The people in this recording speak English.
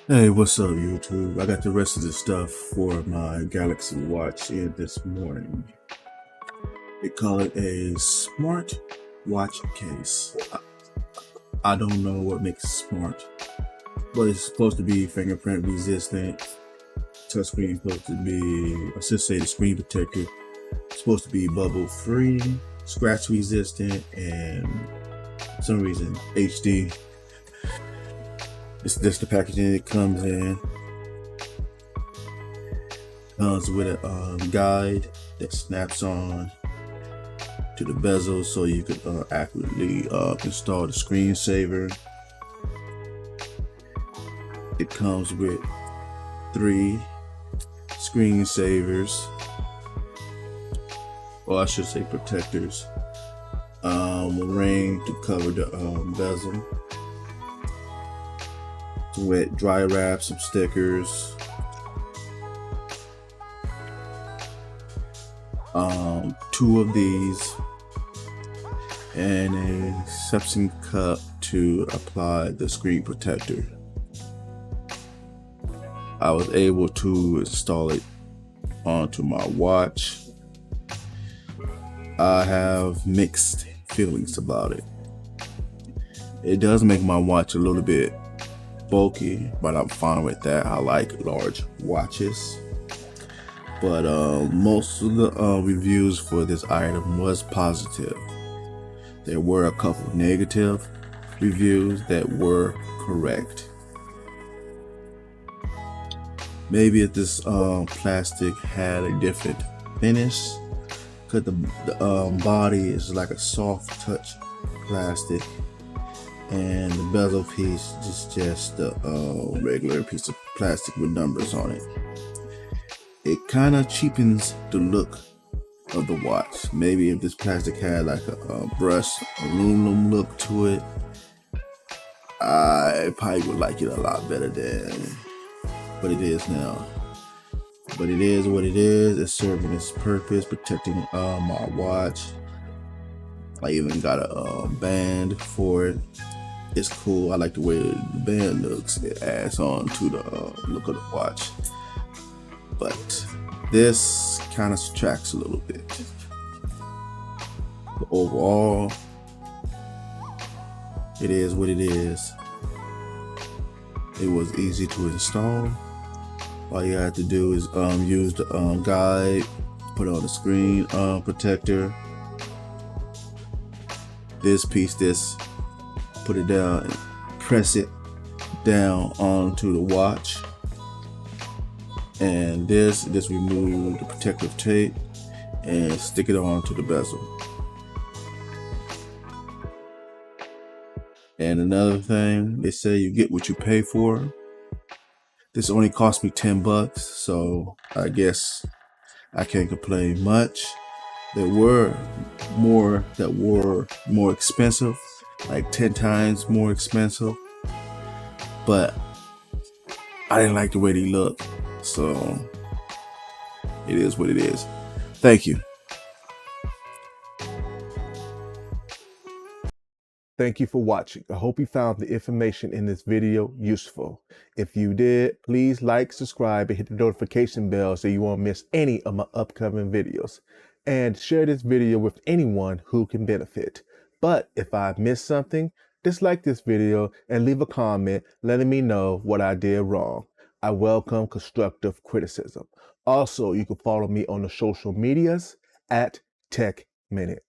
Hey, what's up, YouTube? I got the rest of the stuff for my Galaxy Watch in this morning. They call it a smart watch case. I don't know what makes it smart, but it's supposed to be fingerprint resistant. Touchscreen supposed to be, I should say the screen protector, supposed to be bubble free, scratch resistant, and for some reason HD. This the packaging it comes in. Comes with a guide that snaps on to the bezel so you can accurately install the screensaver. It comes with 3 screensavers, or I should say protectors. A ring to cover the bezel. Wet dry wrap, some stickers, 2 of these, and a suction cup to apply the screen protector. I was able to install it onto my watch. I have mixed feelings about it. It does make my watch a little bit bulky, but I'm fine with that. I like large watches. But most of the reviews for this item was positive. There were a couple negative reviews that were correct. Maybe if this plastic had a different finish, because the body is like a soft touch plastic, and the bezel piece is just a regular piece of plastic with numbers on it. It kind of cheapens the look of the watch. Maybe if this plastic had like a brushed aluminum look to it, I probably would like it a lot better than what it is now. But it is what it is. It's serving its purpose, protecting my watch. I even got a band for it. It's cool. I like the way the band looks. It adds on to the look of the watch. But this kind of subtracts a little bit. But overall, it is what it is. It was easy to install. All you have to do is use the guide, put on the screen protector. This piece, put it down and press it down onto the watch. And this remove the protective tape and stick it onto the bezel. And another thing, they say you get what you pay for. This only cost me $10, so I guess I can't complain much. There were more that were more expensive, like 10 times more expensive, but I didn't like the way they look, so it is what it is. Thank you. Thank you for watching. I hope you found the information in this video useful. If you did, please like, subscribe, and hit the notification bell so you won't miss any of my upcoming videos. And share this video with anyone who can benefit. But if I missed something, dislike this video and leave a comment letting me know what I did wrong. I welcome constructive criticism. Also, you can follow me on the social medias at tekminute.